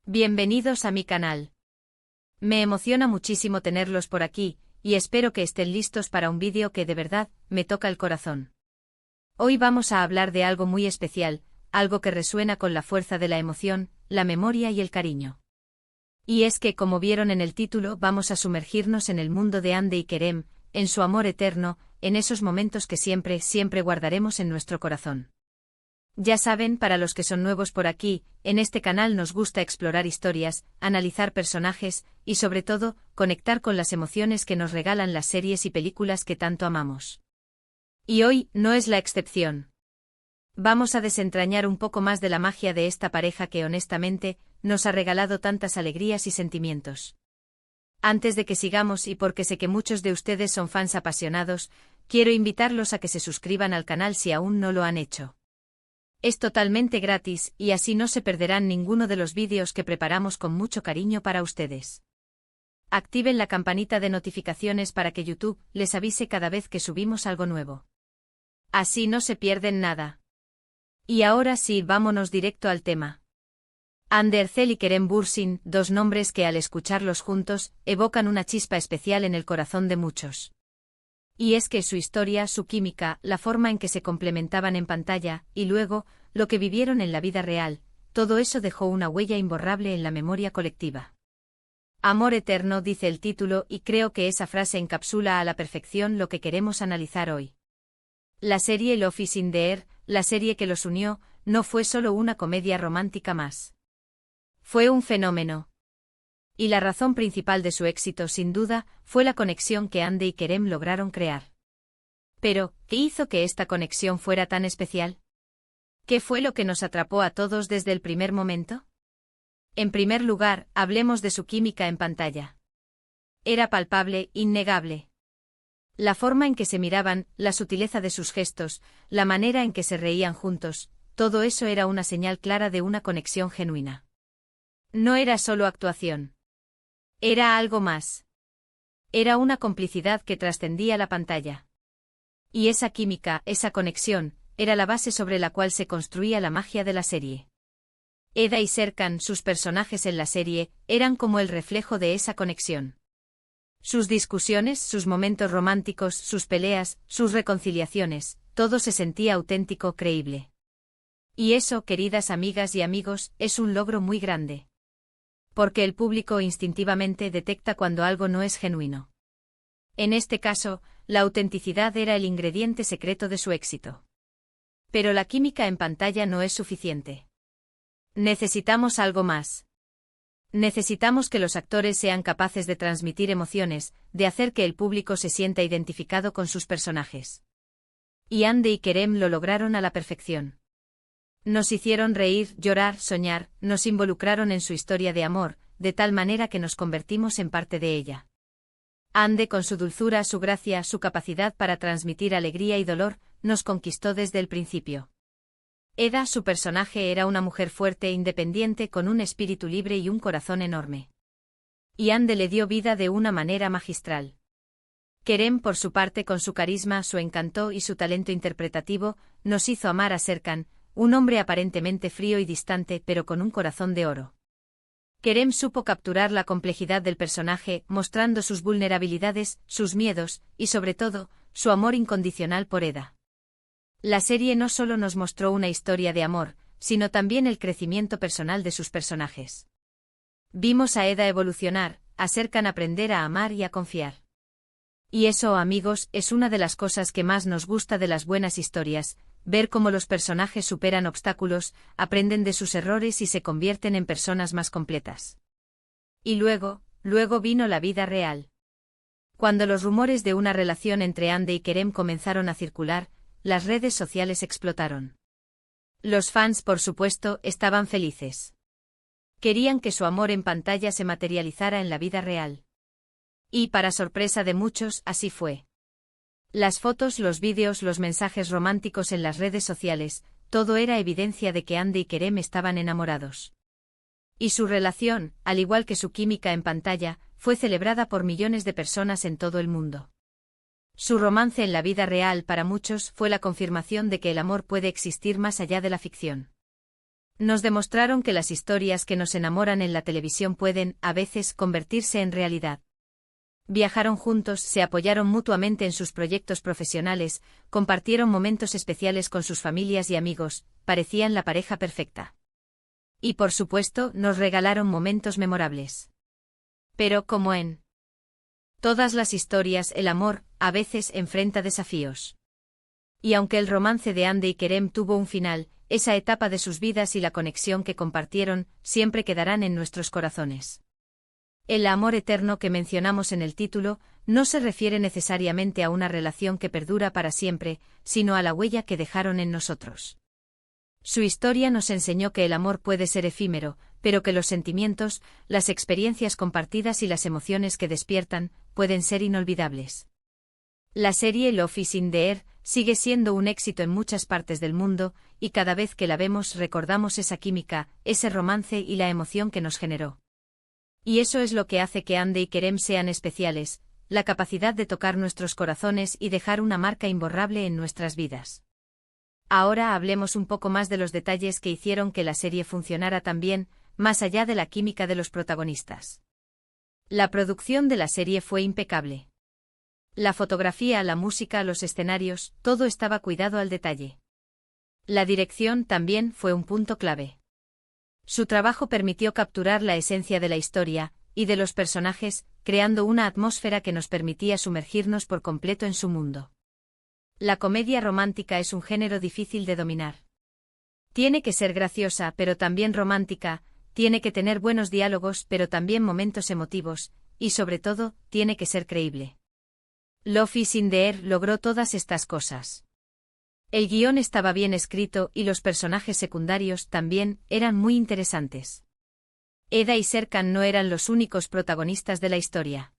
Bienvenidos a mi canal. Me emociona muchísimo tenerlos por aquí, y espero que estén listos para un vídeo que de verdad me toca el corazón. Hoy vamos a hablar de algo muy especial, algo que resuena con la fuerza de la emoción, la memoria y el cariño. Y es que, como vieron en el título, vamos a sumergirnos en el mundo de Hande y Kerem, en su amor eterno, en esos momentos que siempre guardaremos en nuestro corazón. Ya saben, para los que son nuevos por aquí, en este canal nos gusta explorar historias, analizar personajes, y sobre todo, conectar con las emociones que nos regalan las series y películas que tanto amamos. Y hoy no es la excepción. Vamos a desentrañar un poco más de la magia de esta pareja que honestamente, nos ha regalado tantas alegrías y sentimientos. Antes de que sigamos y porque sé que muchos de ustedes son fans apasionados, quiero invitarlos a que se suscriban al canal si aún no lo han hecho. Es totalmente gratis y así no se perderán ninguno de los vídeos que preparamos con mucho cariño para ustedes. Activen la campanita de notificaciones para que YouTube les avise cada vez que subimos algo nuevo. Así no se pierden nada. Y ahora sí, vámonos directo al tema. Hande Erçel y Kerem Bürsin, dos nombres que al escucharlos juntos, evocan una chispa especial en el corazón de muchos. Y es que su historia, su química, la forma en que se complementaban en pantalla, y luego, lo que vivieron en la vida real, todo eso dejó una huella imborrable en la memoria colectiva. Amor eterno, dice el título, y creo que esa frase encapsula a la perfección lo que queremos analizar hoy. La serie Love is in the Air, la serie que los unió, no fue solo una comedia romántica más. Fue un fenómeno. Y la razón principal de su éxito, sin duda, fue la conexión que Hande y Kerem lograron crear. Pero, ¿qué hizo que esta conexión fuera tan especial? ¿Qué fue lo que nos atrapó a todos desde el primer momento? En primer lugar, hablemos de su química en pantalla. Era palpable, innegable. La forma en que se miraban, la sutileza de sus gestos, la manera en que se reían juntos, todo eso era una señal clara de una conexión genuina. No era solo actuación. Era algo más. Era una complicidad que trascendía la pantalla. Y esa química, esa conexión, era la base sobre la cual se construía la magia de la serie. Eda y Serkan, sus personajes en la serie, eran como el reflejo de esa conexión. Sus discusiones, sus momentos románticos, sus peleas, sus reconciliaciones, todo se sentía auténtico, creíble. Y eso, queridas amigas y amigos, es un logro muy grande. Porque el público instintivamente detecta cuando algo no es genuino. En este caso, la autenticidad era el ingrediente secreto de su éxito. Pero la química en pantalla no es suficiente. Necesitamos algo más. Necesitamos que los actores sean capaces de transmitir emociones, de hacer que el público se sienta identificado con sus personajes. Y Hande y Kerem lo lograron a la perfección. Nos hicieron reír, llorar, soñar, nos involucraron en su historia de amor, de tal manera que nos convertimos en parte de ella. Hande, con su dulzura, su gracia, su capacidad para transmitir alegría y dolor, nos conquistó desde el principio. Eda, su personaje, era una mujer fuerte e independiente con un espíritu libre y un corazón enorme. Y Hande le dio vida de una manera magistral. Kerem, por su parte, con su carisma, su encanto y su talento interpretativo, nos hizo amar a Serkan, un hombre aparentemente frío y distante pero con un corazón de oro. Kerem supo capturar la complejidad del personaje, mostrando sus vulnerabilidades, sus miedos, y sobre todo, su amor incondicional por Eda. La serie no solo nos mostró una historia de amor, sino también el crecimiento personal de sus personajes. Vimos a Eda evolucionar, a Serkan aprender a amar y a confiar. Y eso, amigos, es una de las cosas que más nos gusta de las buenas historias, ver cómo los personajes superan obstáculos, aprenden de sus errores y se convierten en personas más completas. Y luego vino la vida real. Cuando los rumores de una relación entre Hande y Kerem comenzaron a circular, las redes sociales explotaron. Los fans, por supuesto, estaban felices. Querían que su amor en pantalla se materializara en la vida real. Y, para sorpresa de muchos, así fue. Las fotos, los vídeos, los mensajes románticos en las redes sociales, todo era evidencia de que Hande y Kerem estaban enamorados. Y su relación, al igual que su química en pantalla, fue celebrada por millones de personas en todo el mundo. Su romance en la vida real para muchos fue la confirmación de que el amor puede existir más allá de la ficción. Nos demostraron que las historias que nos enamoran en la televisión pueden, a veces, convertirse en realidad. Viajaron juntos, se apoyaron mutuamente en sus proyectos profesionales, compartieron momentos especiales con sus familias y amigos, parecían la pareja perfecta. Y por supuesto, nos regalaron momentos memorables. Pero como en todas las historias, el amor, a veces, enfrenta desafíos. Y aunque el romance de Hande y Kerem tuvo un final, esa etapa de sus vidas y la conexión que compartieron, siempre quedarán en nuestros corazones. El amor eterno que mencionamos en el título, no se refiere necesariamente a una relación que perdura para siempre, sino a la huella que dejaron en nosotros. Su historia nos enseñó que el amor puede ser efímero, pero que los sentimientos, las experiencias compartidas y las emociones que despiertan, pueden ser inolvidables. La serie Love is in the Air sigue siendo un éxito en muchas partes del mundo, y cada vez que la vemos recordamos esa química, ese romance y la emoción que nos generó. Y eso es lo que hace que Hande y Kerem sean especiales, la capacidad de tocar nuestros corazones y dejar una marca imborrable en nuestras vidas. Ahora hablemos un poco más de los detalles que hicieron que la serie funcionara tan bien, más allá de la química de los protagonistas. La producción de la serie fue impecable. La fotografía, la música, los escenarios, todo estaba cuidado al detalle. La dirección también fue un punto clave. Su trabajo permitió capturar la esencia de la historia y de los personajes, creando una atmósfera que nos permitía sumergirnos por completo en su mundo. La comedia romántica es un género difícil de dominar. Tiene que ser graciosa, pero también romántica, tiene que tener buenos diálogos, pero también momentos emotivos, y sobre todo, tiene que ser creíble. Love is in the Air logró todas estas cosas. El guión estaba bien escrito y los personajes secundarios también eran muy interesantes. Eda y Serkan no eran los únicos protagonistas de la historia.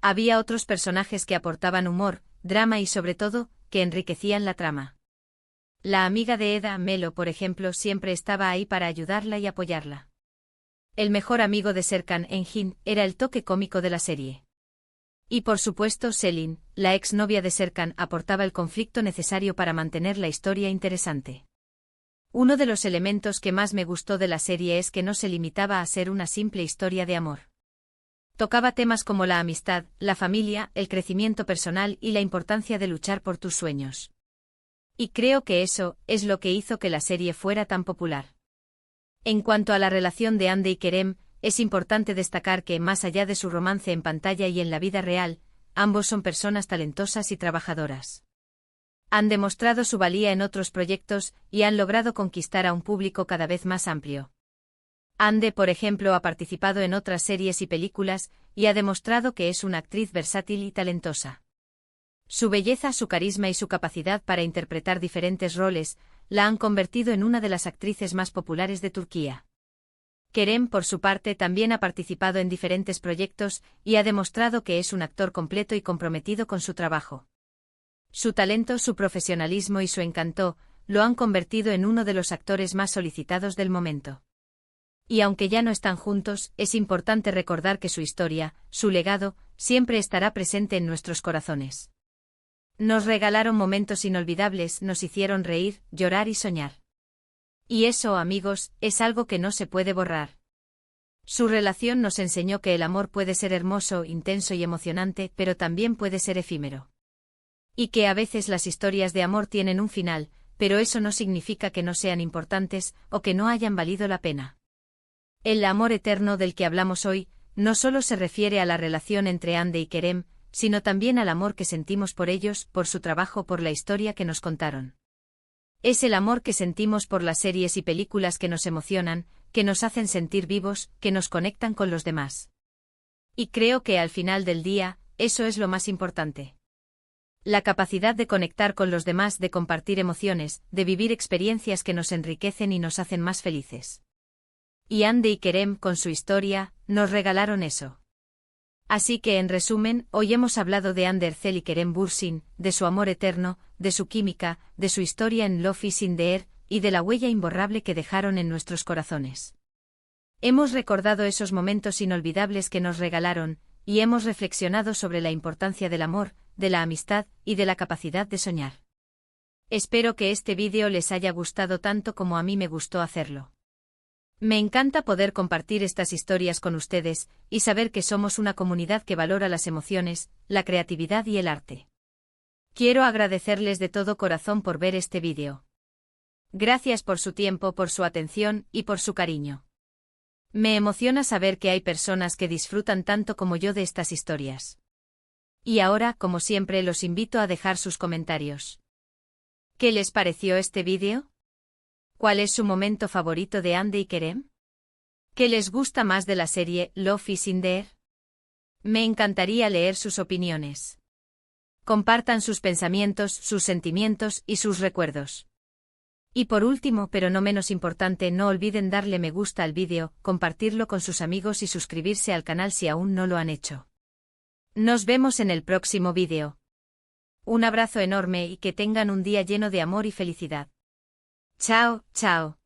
Había otros personajes que aportaban humor, drama y sobre todo, que enriquecían la trama. La amiga de Eda, Melo, por ejemplo, siempre estaba ahí para ayudarla y apoyarla. El mejor amigo de Serkan, Engin, era el toque cómico de la serie. Y por supuesto Selin, la exnovia de Serkan, aportaba el conflicto necesario para mantener la historia interesante. Uno de los elementos que más me gustó de la serie es que no se limitaba a ser una simple historia de amor. Tocaba temas como la amistad, la familia, el crecimiento personal y la importancia de luchar por tus sueños. Y creo que eso es lo que hizo que la serie fuera tan popular. En cuanto a la relación de Hande y Kerem, es importante destacar que, más allá de su romance en pantalla y en la vida real, ambos son personas talentosas y trabajadoras. Han demostrado su valía en otros proyectos y han logrado conquistar a un público cada vez más amplio. Hande, por ejemplo, ha participado en otras series y películas y ha demostrado que es una actriz versátil y talentosa. Su belleza, su carisma y su capacidad para interpretar diferentes roles la han convertido en una de las actrices más populares de Turquía. Kerem, por su parte, también ha participado en diferentes proyectos y ha demostrado que es un actor completo y comprometido con su trabajo. Su talento, su profesionalismo y su encanto lo han convertido en uno de los actores más solicitados del momento. Y aunque ya no están juntos, es importante recordar que su historia, su legado, siempre estará presente en nuestros corazones. Nos regalaron momentos inolvidables, nos hicieron reír, llorar y soñar. Y eso, amigos, es algo que no se puede borrar. Su relación nos enseñó que el amor puede ser hermoso, intenso y emocionante, pero también puede ser efímero. Y que a veces las historias de amor tienen un final, pero eso no significa que no sean importantes o que no hayan valido la pena. El amor eterno del que hablamos hoy no solo se refiere a la relación entre Hande y Kerem, sino también al amor que sentimos por ellos, por su trabajo, por la historia que nos contaron. Es el amor que sentimos por las series y películas que nos emocionan, que nos hacen sentir vivos, que nos conectan con los demás. Y creo que al final del día, eso es lo más importante. La capacidad de conectar con los demás, de compartir emociones, de vivir experiencias que nos enriquecen y nos hacen más felices. Y Hande y Kerem, con su historia, nos regalaron eso. Así que, en resumen, hoy hemos hablado de Hande Erçel y Kerem Bürsin, de su amor eterno, de su química, de su historia en Love is in the Air, y de la huella imborrable que dejaron en nuestros corazones. Hemos recordado esos momentos inolvidables que nos regalaron, y hemos reflexionado sobre la importancia del amor, de la amistad y de la capacidad de soñar. Espero que este vídeo les haya gustado tanto como a mí me gustó hacerlo. Me encanta poder compartir estas historias con ustedes y saber que somos una comunidad que valora las emociones, la creatividad y el arte. Quiero agradecerles de todo corazón por ver este vídeo. Gracias por su tiempo, por su atención y por su cariño. Me emociona saber que hay personas que disfrutan tanto como yo de estas historias. Y ahora, como siempre, los invito a dejar sus comentarios. ¿Qué les pareció este vídeo? ¿Cuál es su momento favorito de Andy y Kerem? ¿Qué les gusta más de la serie Love is in the Air? Me encantaría leer sus opiniones. Compartan sus pensamientos, sus sentimientos y sus recuerdos. Y por último, pero no menos importante, no olviden darle me gusta al vídeo, compartirlo con sus amigos y suscribirse al canal si aún no lo han hecho. Nos vemos en el próximo vídeo. Un abrazo enorme y que tengan un día lleno de amor y felicidad. Chao, chao.